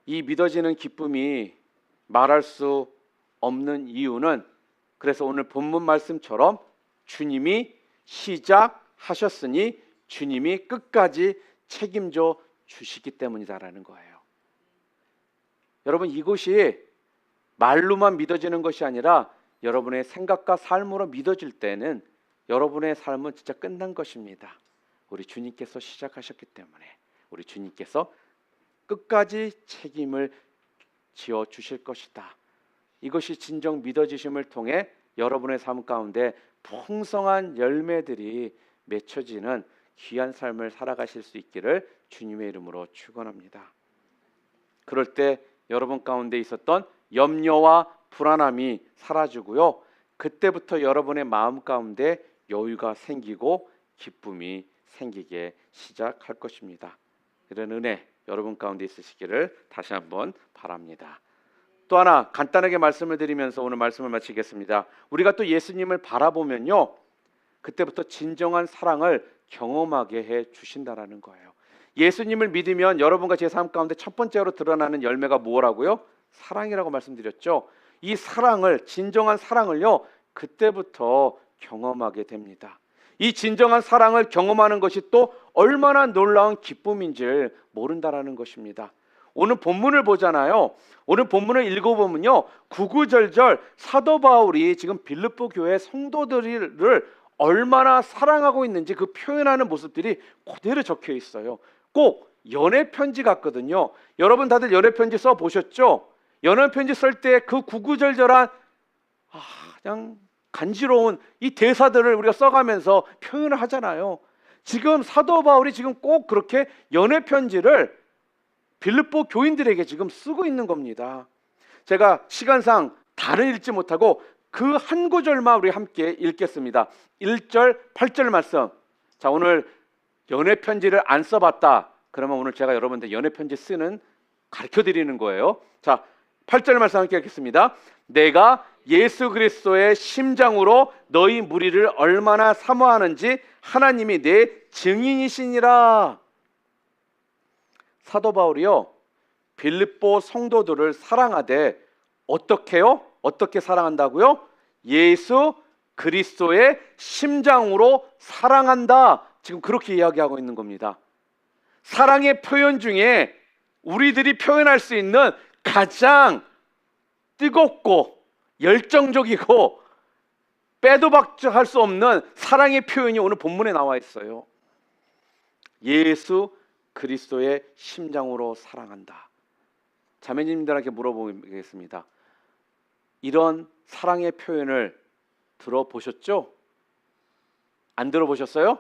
이 믿어지는 기쁨이 말할 수 없는 이유는 그래서 오늘 본문 말씀처럼 주님이 시작하셨으니 주님이 끝까지 책임져 주시기 때문이다라는 거예요. 여러분, 이것이 말로만 믿어지는 것이 아니라 여러분의 생각과 삶으로 믿어질 때는 여러분의 삶은 진짜 끝난 것입니다. 우리 주님께서 시작하셨기 때문에 우리 주님께서 끝까지 책임을 지어 주실 것이다. 이것이 진정 믿어지심을 통해 여러분의 삶 가운데 풍성한 열매들이 맺혀지는 귀한 삶을 살아가실 수 있기를 주님의 이름으로 축원합니다. 그럴 때 여러분 가운데 있었던 염려와 불안함이 사라지고요. 그때부터 여러분의 마음 가운데 여유가 생기고 기쁨이 생기게 시작할 것입니다. 이런 은혜 여러분 가운데 있으시기를 다시 한번 바랍니다. 또 하나 간단하게 말씀을 드리면서 오늘 말씀을 마치겠습니다. 우리가 또 예수님을 바라보면요, 그때부터 진정한 사랑을 경험하게 해 주신다라는 거예요. 예수님을 믿으면 여러분과 제 삶 가운데 첫 번째로 드러나는 열매가 뭐라고요? 사랑이라고 말씀드렸죠. 이 사랑을, 진정한 사랑을요, 그때부터 경험하게 됩니다. 이 진정한 사랑을 경험하는 것이 또 얼마나 놀라운 기쁨인지를 모른다라는 것입니다. 오늘 본문을 보잖아요. 오늘 본문을 읽어보면요, 구구절절 사도 바울이 지금 빌립보 교회 성도들을 얼마나 사랑하고 있는지 그 표현하는 모습들이 그대로 적혀 있어요. 꼭 연애 편지 같거든요. 여러분 다들 연애 편지 써 보셨죠? 연애 편지 쓸 때 그 구구절절한 그냥 간지러운 이 대사들을 우리가 써가면서 표현을 하잖아요. 지금 사도 바울이 지금 꼭 그렇게 연애 편지를 빌립보 교인들에게 지금 쓰고 있는 겁니다. 제가 시간상 다를 읽지 못하고 그 한 구절만 우리 함께 읽겠습니다. 1절, 8절 말씀. 자, 오늘 연애 편지를 안 써봤다. 그러면 오늘 제가 여러분들 연애 편지 쓰는 가르쳐 드리는 거예요. 자, 8절 말씀 함께 읽겠습니다. 내가 예수 그리스도의 심장으로 너희 무리를 얼마나 사모하는지 하나님이 내 증인이시니라. 사도 바울이요, 빌립보 성도들을 사랑하되 어떻게요? 어떻게 사랑한다고요? 예수 그리스도의 심장으로 사랑한다. 지금 그렇게 이야기하고 있는 겁니다. 사랑의 표현 중에 우리들이 표현할 수 있는 가장 뜨겁고 열정적이고 빼도 박도 할 수 없는 사랑의 표현이 오늘 본문에 나와 있어요. 예수 그리스도의 심장으로 사랑한다. 자매님들에게 물어보겠습니다. 이런 사랑의 표현을 들어보셨죠? 안 들어보셨어요?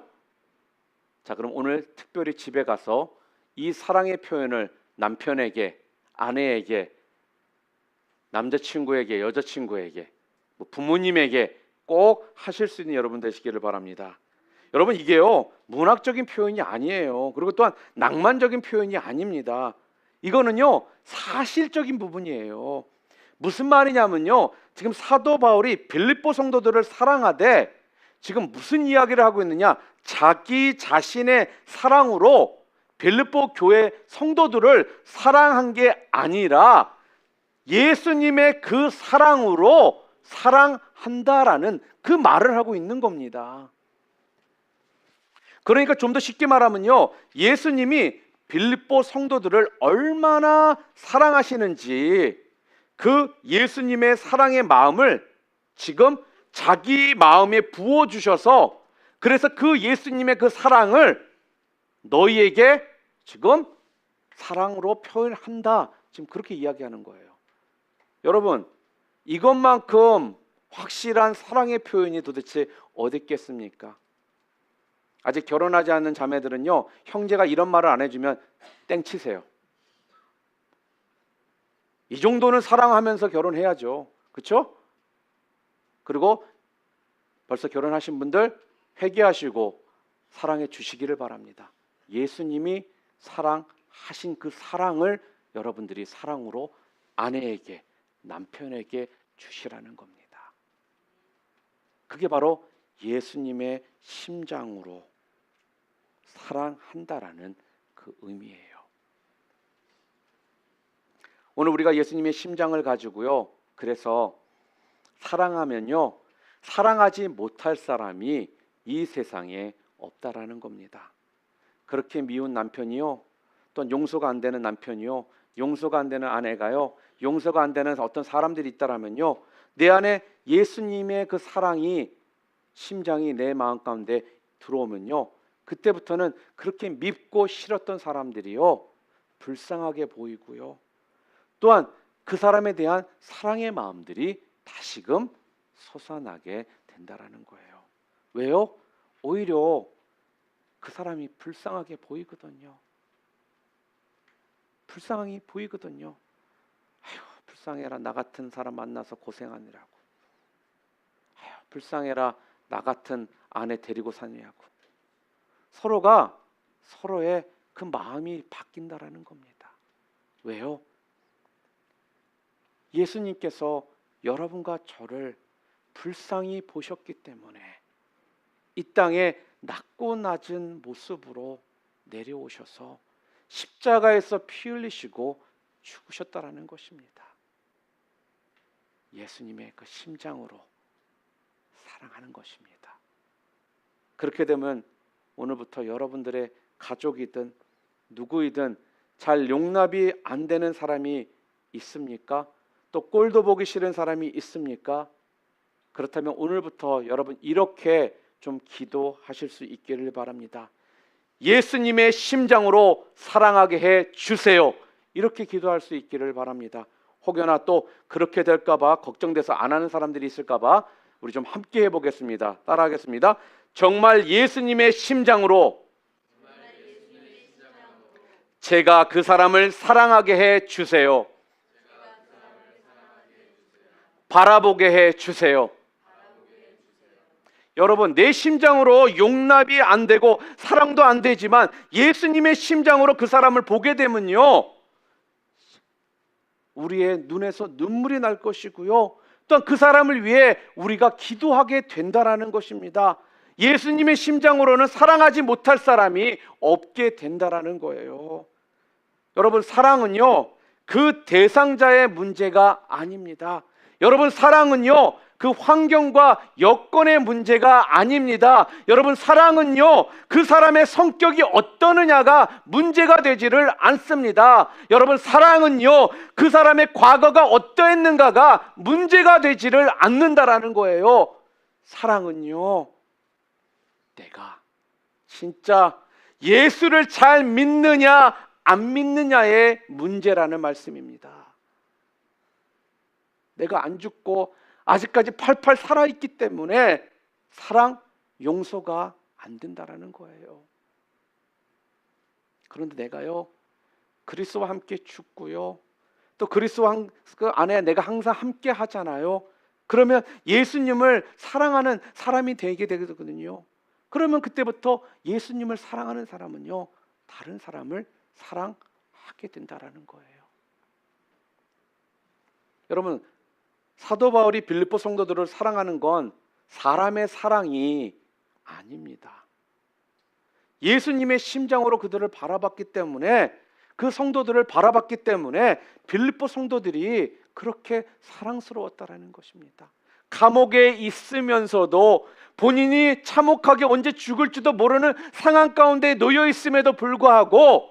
자, 그럼 오늘 특별히 집에 가서 이 사랑의 표현을 남편에게, 아내에게, 남자친구에게, 여자친구에게, 부모님에게 꼭 하실 수 있는 여러분 되시기를 바랍니다. 여러분, 이게요, 문학적인 표현이 아니에요. 그리고 또한 낭만적인 표현이 아닙니다. 이거는요, 사실적인 부분이에요. 무슨 말이냐면요, 지금 사도 바울이 빌립보 성도들을 사랑하되 지금 무슨 이야기를 하고 있느냐? 자기 자신의 사랑으로 빌립보 교회 성도들을 사랑한 게 아니라 예수님의 그 사랑으로 사랑한다라는 그 말을 하고 있는 겁니다. 그러니까 좀 더 쉽게 말하면요, 예수님이 빌립보 성도들을 얼마나 사랑하시는지 그 예수님의 사랑의 마음을 지금 자기 마음에 부어주셔서, 그래서 그 예수님의 그 사랑을 너희에게 지금 사랑으로 표현한다. 지금 그렇게 이야기하는 거예요. 여러분, 이것만큼 확실한 사랑의 표현이 도대체 어디 있겠습니까? 아직 결혼하지 않는 자매들은요, 형제가 이런 말을 안 해주면 땡치세요. 이 정도는 사랑하면서 결혼해야죠. 그렇죠? 그리고 벌써 결혼하신 분들 회개하시고 사랑해 주시기를 바랍니다. 예수님이 사랑하신 그 사랑을 여러분들이 사랑으로 아내에게, 남편에게 주시라는 겁니다. 그게 바로 예수님의 심장으로 사랑한다라는 그 의미예요. 오늘 우리가 예수님의 심장을 가지고요, 그래서 사랑하면요, 사랑하지 못할 사람이 이 세상에 없다라는 겁니다. 그렇게 미운 남편이요, 또 용서가 안 되는 남편이요, 용서가 안 되는 아내가요, 용서가 안 되는 어떤 사람들이 있다라면요, 내 안에 예수님의 그 사랑이, 심장이 내 마음 가운데 들어오면요, 그때부터는 그렇게 밉고 싫었던 사람들이요, 불쌍하게 보이고요, 또한 그 사람에 대한 사랑의 마음들이 다시금 솟아나게 된다라는 거예요. 왜요? 오히려 그 사람이 불쌍하게 보이거든요. 불쌍하게 보이거든요. 아휴, 불쌍해라, 나 같은 사람 만나서 고생하느라고. 아휴, 불쌍해라, 나 같은 아내 데리고 사느냐고. 서로가 서로의 그 마음이 바뀐다라는 겁니다. 왜요? 예수님께서 여러분과 저를 불쌍히 보셨기 때문에 이 땅에 낮고 낮은 모습으로 내려오셔서 십자가에서 피 흘리시고 죽으셨다라는 것입니다. 예수님의 그 심장으로 사랑하는 것입니다. 그렇게 되면 오늘부터 여러분들의 가족이든 누구이든 잘 용납이 안 되는 사람이 있습니까? 또 꼴도 보기 싫은 사람이 있습니까? 그렇다면 오늘부터 여러분 이렇게 좀 기도하실 수 있기를 바랍니다. 예수님의 심장으로 사랑하게 해 주세요. 이렇게 기도할 수 있기를 바랍니다. 혹여나 또 그렇게 될까봐 걱정돼서 안 하는 사람들이 있을까봐 우리 좀 함께 해보겠습니다. 따라하겠습니다. 정말 예수님의 심장으로 제가 그 사람을 사랑하게 해 주세요. 바라보게 해 주세요. 여러분, 내 심장으로 용납이 안 되고 사랑도 안 되지만 예수님의 심장으로 그 사람을 보게 되면요, 우리의 눈에서 눈물이 날 것이고요, 또한 그 사람을 위해 우리가 기도하게 된다라는 것입니다. 예수님의 심장으로는 사랑하지 못할 사람이 없게 된다라는 거예요. 여러분, 사랑은요, 그 대상자의 문제가 아닙니다. 여러분, 사랑은요, 그 환경과 여건의 문제가 아닙니다. 여러분, 사랑은요, 그 사람의 성격이 어떠느냐가 문제가 되지를 않습니다. 여러분, 사랑은요, 그 사람의 과거가 어떠했는가가 문제가 되지를 않는다라는 거예요. 사랑은요, 내가 진짜 예수를 잘 믿느냐 안 믿느냐의 문제라는 말씀입니다. 내가 안 죽고 아직까지 팔팔 살아있기 때문에 사랑, 용서가 안 된다라는 거예요. 그런데 내가요, 그리스도와 함께 죽고요, 또 그리스도와 그 안에 내가 항상 함께 하잖아요. 그러면 예수님을 사랑하는 사람이 되게 되거든요. 그러면 그때부터 예수님을 사랑하는 사람은요, 다른 사람을 사랑하게 된다라는 거예요. 여러분, 사도 바울이 빌립보 성도들을 사랑하는 건 사람의 사랑이 아닙니다. 예수님의 심장으로 그들을 바라봤기 때문에, 그 성도들을 바라봤기 때문에 빌립보 성도들이 그렇게 사랑스러웠다라는 것입니다. 감옥에 있으면서도 본인이 참혹하게 언제 죽을지도 모르는 상황 가운데 놓여 있음에도 불구하고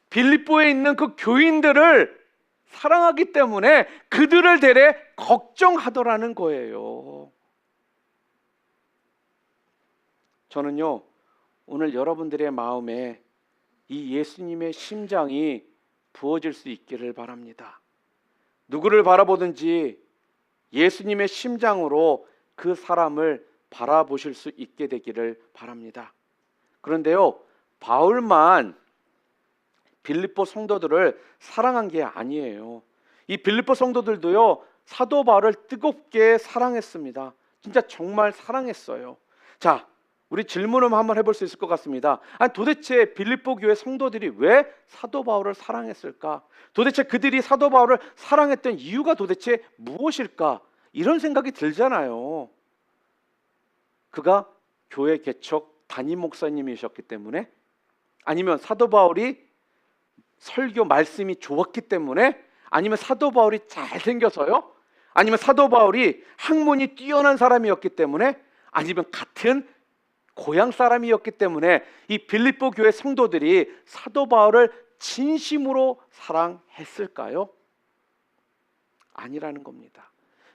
빌립보에 있는 그 교인들을 사랑하기 때문에 그들을 대해 걱정하더라는 거예요. 저는요, 오늘 여러분들의 마음에 이 예수님의 심장이 부어질 수 있기를 바랍니다. 누구를 바라보든지 예수님의 심장으로 그 사람을 바라보실 수 있게 되기를 바랍니다. 그런데요, 바울만 빌립보 성도들을 사랑한 게 아니에요. 이 빌립보 성도들도요, 사도 바울을 뜨겁게 사랑했습니다. 진짜 정말 사랑했어요. 자, 우리 질문을 한번 해볼 수 있을 것 같습니다. 아니, 도대체 빌립보 교회 성도들이 왜 사도 바울을 사랑했을까? 도대체 그들이 사도 바울을 사랑했던 이유가 도대체 무엇일까? 이런 생각이 들잖아요. 그가 교회 개척 담임 목사님이셨기 때문에, 아니면 사도 바울이 설교 말씀이 좋았기 때문에, 아니면 사도 바울이 잘생겨서요, 아니면 사도 바울이 학문이 뛰어난 사람이었기 때문에, 아니면 같은 고향 사람이었기 때문에 이 빌립보 교회 성도들이 사도 바울을 진심으로 사랑했을까요? 아니라는 겁니다.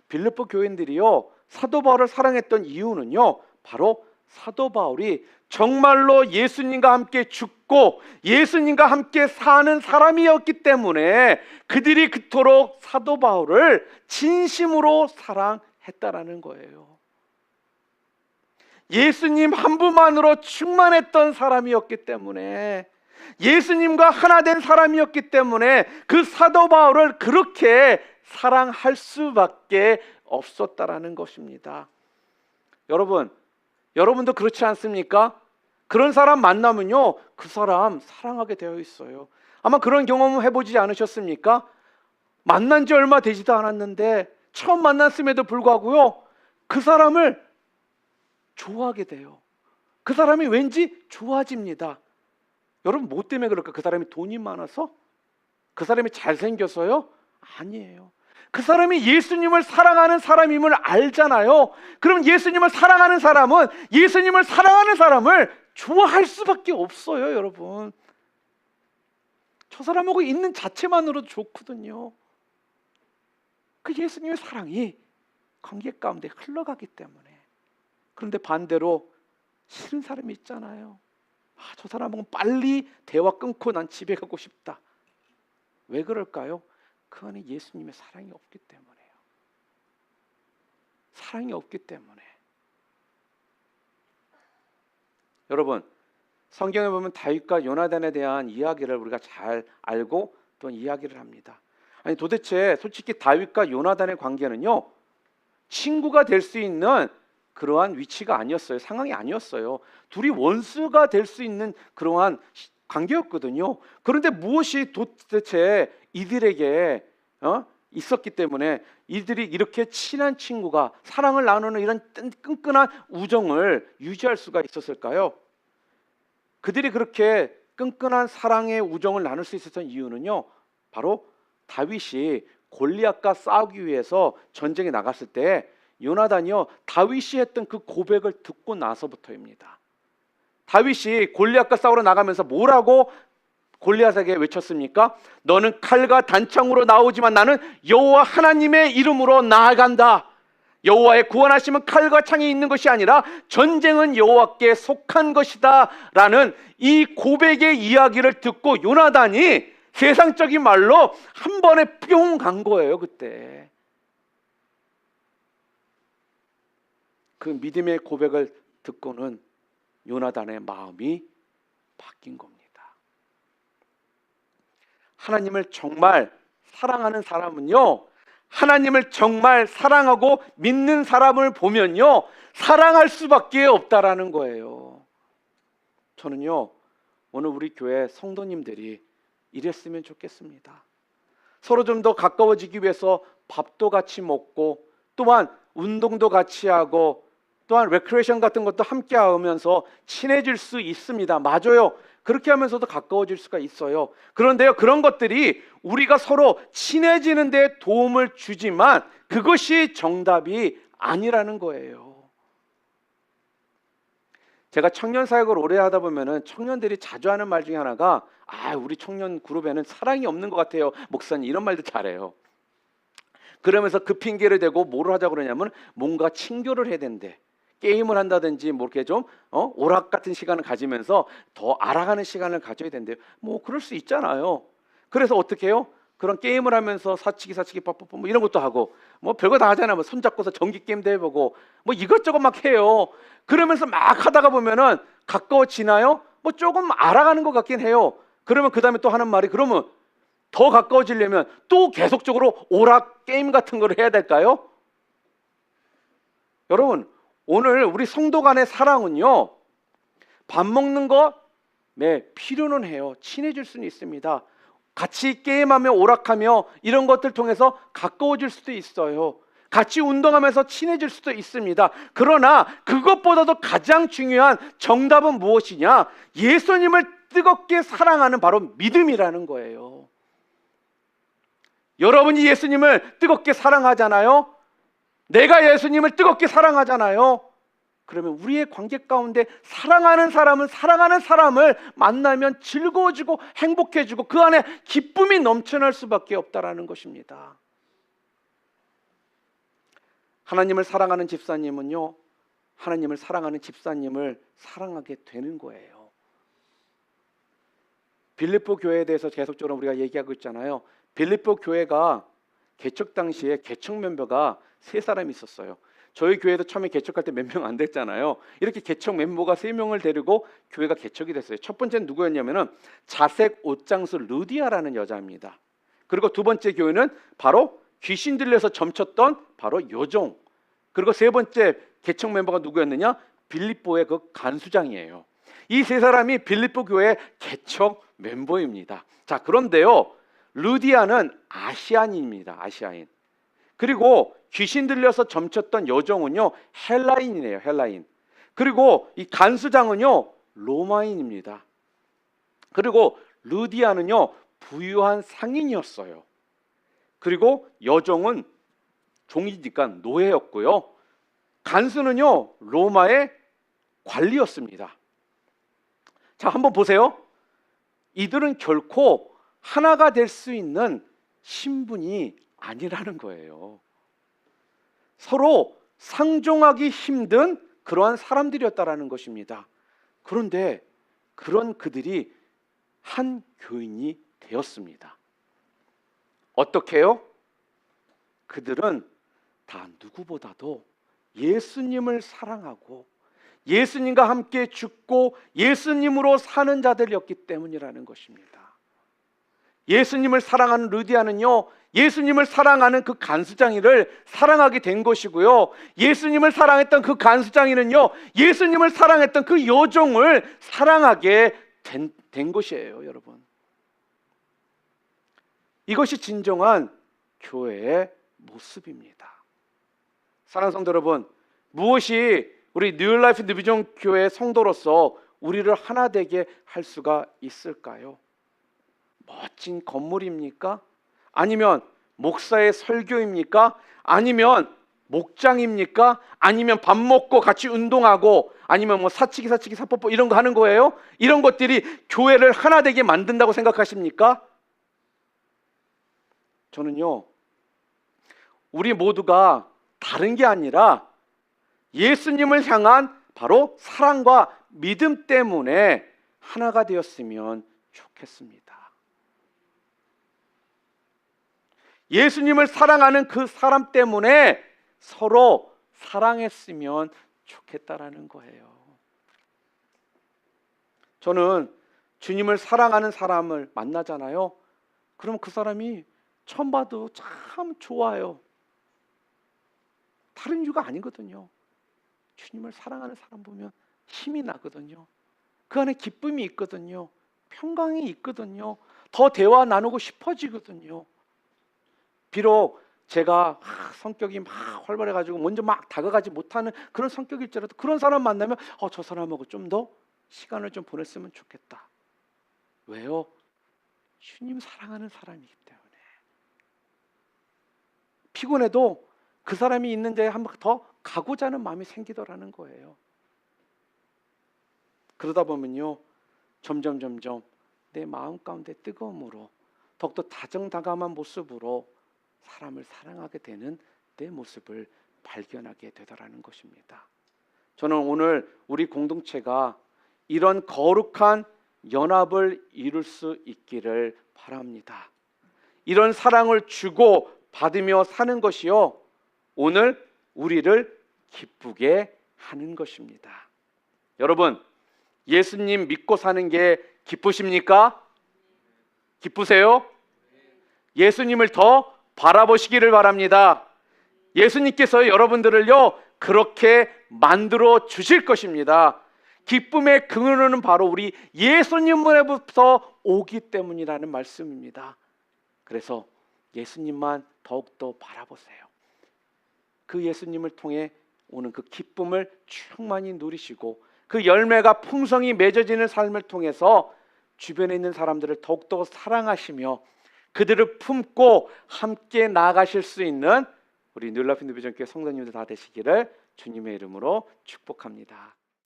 빌립보 교인들이요, 사도 바울을 사랑했던 이유는요, 바로 사도 바울이 정말로 예수님과 함께 죽고 예수님과 함께 사는 사람이었기 때문에 그들이 그토록 사도 바울을 진심으로 사랑했다라는 거예요. 예수님 한 분만으로 충만했던 사람이었기 때문에, 예수님과 하나 된 사람이었기 때문에 그 사도 바울을 그렇게 사랑할 수밖에 없었다라는 것입니다. 여러분도 그렇지 않습니까? 그런 사람 만나면요, 그 사람 사랑하게 되어 있어요. 아마 그런 경험 해보지 않으셨습니까? 만난 지 얼마 되지도 않았는데 처음 만났음에도 불구하고요, 그 사람을 좋아하게 돼요. 그 사람이 왠지 좋아집니다. 여러분, 뭐 때문에 그럴까? 그 사람이 돈이 많아서? 그 사람이 잘생겨서요? 아니에요. 그 사람이 예수님을 사랑하는 사람임을 알잖아요. 그럼 예수님을 사랑하는 사람은 예수님을 사랑하는 사람을 좋아할 수밖에 없어요, 여러분. 저 사람하고 있는 자체만으로도 좋거든요. 그 예수님의 사랑이 관계 가운데 흘러가기 때문에. 그런데 반대로 싫은 사람이 있잖아요. 저 사람하고 빨리 대화 끊고 난 집에 가고 싶다. 왜 그럴까요? 그 안에 예수님의 사랑이 없기 때문에요. 사랑이 없기 때문에. 여러분, 성경에 보면 다윗과 요나단에 대한 이야기를 우리가 잘 알고 또 이야기를 합니다. 아니, 도대체 솔직히 다윗과 요나단의 관계는요, 친구가 될 수 있는 그러한 위치가 아니었어요. 상황이 아니었어요. 둘이 원수가 될 수 있는 그러한 관계였거든요. 그런데 무엇이 도대체 이들에게 있었기 때문에 이들이 이렇게 친한 친구가 사랑을 나누는 이런 끈끈한 우정을 유지할 수가 있었을까요? 그들이 그렇게 끈끈한 사랑의 우정을 나눌 수 있었던 이유는요, 바로 다윗이 골리앗과 싸우기 위해서 전쟁에 나갔을 때 요나단이요, 다윗이 했던 그 고백을 듣고 나서부터입니다. 다윗이 골리앗과 싸우러 나가면서 뭐라고 골리앗에게 외쳤습니까? 너는 칼과 단창으로 나오지만 나는 여호와 하나님의 이름으로 나아간다. 여호와의 구원하심은 칼과 창이 있는 것이 아니라 전쟁은 여호와께 속한 것이다 라는 이 고백의 이야기를 듣고 요나단이 세상적인 말로 한 번에 뿅 간 거예요. 그때 그 믿음의 고백을 듣고는 요나단의 마음이 바뀐 겁니다. 하나님을 정말 사랑하는 사람은요, 하나님을 정말 사랑하고 믿는 사람을 보면요, 사랑할 수밖에 없다라는 거예요. 저는요, 오늘 우리 교회 성도님들이 이랬으면 좋겠습니다. 서로 좀 더 가까워지기 위해서 밥도 같이 먹고, 또한 운동도 같이 하고, 또한 레크레이션 같은 것도 함께 하면서 친해질 수 있습니다. 맞아요. 그렇게 하면서도 가까워질 수가 있어요. 그런데요, 그런 것들이 우리가 서로 친해지는 데 도움을 주지만 그것이 정답이 아니라는 거예요. 제가 청년 사역을 오래 하다 보면은 청년들이 자주 하는 말 중에 하나가, 우리 청년 그룹에는 사랑이 없는 것 같아요, 목사님. 이런 말도 잘해요. 그러면서 그 핑계를 대고 뭐를 하자고 그러냐면 뭔가 친교를 해야 된대. 게임을 한다든지 뭐 이렇게 좀 오락 같은 시간을 가지면서 더 알아가는 시간을 가져야 된대요. 뭐 그럴 수 있잖아요. 그래서 어떻게 해요? 그런 게임을 하면서 사치기 빠뽀뽀 뭐 이런 것도 하고 뭐 별거 다 하잖아요. 뭐 손잡고서 전기 게임도 해보고 뭐 이것저것 막 해요. 그러면서 막 하다가 보면은 가까워지나요? 뭐 조금 알아가는 것 같긴 해요. 그러면 그 다음에 또 하는 말이, 그러면 더 가까워지려면 또 계속적으로 오락 게임 같은 걸 해야 될까요? 여러분, 오늘 우리 성도 간의 사랑은요, 밥 먹는 거 필요는 해요. 친해질 수는 있습니다. 같이 게임하며 오락하며 이런 것들 통해서 가까워질 수도 있어요. 같이 운동하면서 친해질 수도 있습니다. 그러나 그것보다도 가장 중요한 정답은 무엇이냐? 예수님을 뜨겁게 사랑하는 바로 믿음이라는 거예요. 여러분이 예수님을 뜨겁게 사랑하잖아요. 내가 예수님을 뜨겁게 사랑하잖아요. 그러면 우리의 관계 가운데 사랑하는 사람은 사랑하는 사람을 만나면 즐거워지고 행복해지고 그 안에 기쁨이 넘쳐날 수밖에 없다라는 것입니다. 하나님을 사랑하는 집사님은요, 하나님을 사랑하는 집사님을 사랑하게 되는 거예요. 빌립보 교회에 대해서 계속적으로 우리가 얘기하고 있잖아요. 빌립보 교회가 개척 당시에 개척 멤버가 3사람이 있었어요. 저희 교회도 처음에 개척할 때 몇 명 안 됐잖아요. 이렇게 개척 멤버가 3명을 데리고 교회가 개척이 됐어요. 첫 번째는 누구였냐면은 자색 옷장수 루디아라는 여자입니다. 그리고 두 번째 교회는 바로 귀신 들려서 점쳤던 바로 요종. 그리고 세 번째 개척 멤버가 누구였느냐? 빌립보의 그 간수장이에요. 이 3사람이 빌립보 교회 개척 멤버입니다. 자, 그런데요, 루디아는 아시아인입니다. 아시아인. 그리고 귀신 들려서 점쳤던 여종은요, 헬라인이네요. 헬라인. 그리고 이 간수장은요, 로마인입니다. 그리고 루디아는요, 부유한 상인이었어요. 그리고 여종은 종이니까 노예였고요. 간수는요, 로마의 관리였습니다. 자, 한번 보세요. 이들은 결코 하나가 될 수 있는 신분이 아니라는 거예요. 서로 상종하기 힘든 그러한 사람들이었다라는 것입니다. 그런데 그런 그들이 한 교인이 되었습니다. 어떻게요? 그들은 다 누구보다도 예수님을 사랑하고 예수님과 함께 죽고 예수님으로 사는 자들이었기 때문이라는 것입니다. 예수님을 사랑하는 루디아는요, 예수님을 사랑하는 그 간수장이를 사랑하게 된 것이고요, 예수님을 사랑했던 그 간수장이는요, 예수님을 사랑했던 그 여종을 사랑하게 된 것이에요. 여러분, 이것이 진정한 교회의 모습입니다. 사랑하는 성도 여러분, 무엇이 우리 뉴라이프 뉴비전 교회 성도로서 우리를 하나 되게 할 수가 있을까요? 멋진 건물입니까? 아니면 목사의 설교입니까? 아니면 목장입니까? 아니면 밥 먹고 같이 운동하고, 아니면 뭐 사치기 사뽀뽀 이런 거 하는 거예요? 이런 것들이 교회를 하나 되게 만든다고 생각하십니까? 저는요, 우리 모두가 다른 게 아니라 예수님을 향한 바로 사랑과 믿음 때문에 하나가 되었으면 좋겠습니다. 예수님을 사랑하는 그 사람 때문에 서로 사랑했으면 좋겠다라는 거예요. 저는 주님을 사랑하는 사람을 만나잖아요. 그럼 그 사람이 처음 봐도 참 좋아요. 다른 이유가 아니거든요. 주님을 사랑하는 사람 보면 힘이 나거든요. 그 안에 기쁨이 있거든요. 평강이 있거든요. 더 대화 나누고 싶어지거든요. 비록 제가 성격이 막 활발해가지고 먼저 막 다가가지 못하는 그런 성격일지라도 그런 사람 만나면 저 사람하고 좀 더 시간을 좀 보냈으면 좋겠다. 왜요? 주님 사랑하는 사람이기 때문에. 피곤해도 그 사람이 있는 데에 한 번 더 가고자 하는 마음이 생기더라는 거예요. 그러다 보면요, 점점 내 마음 가운데 뜨거움으로 더욱더 다정다감한 모습으로 사람을 사랑하게 되는 내 모습을 발견하게 되더라는 것입니다. 저는 오늘 우리 공동체가 이런 거룩한 연합을 이룰 수 있기를 바랍니다. 이런 사랑을 주고 받으며 사는 것이요, 오늘 우리를 기쁘게 하는 것입니다. 여러분, 예수님 믿고 사는 게 기쁘십니까? 기쁘세요? 예수님을 더 바라보시기를 바랍니다. 예수님께서 여러분들을요, 그렇게 만들어 주실 것입니다. 기쁨의 근원은 바로 우리 예수님으로부터 오기 때문이라는 말씀입니다. 그래서 예수님만 더욱더 바라보세요. 그 예수님을 통해 오는 그 기쁨을 충만히 누리시고 그 열매가 풍성히 맺어지는 삶을 통해서 주변에 있는 사람들을 더욱더 사랑하시며 그들을 품고 함께 나아가실 수 있는 우리 뉴라이프 뉴비전교회 성도님들 다 되시기를 주님의 이름으로 축복합니다.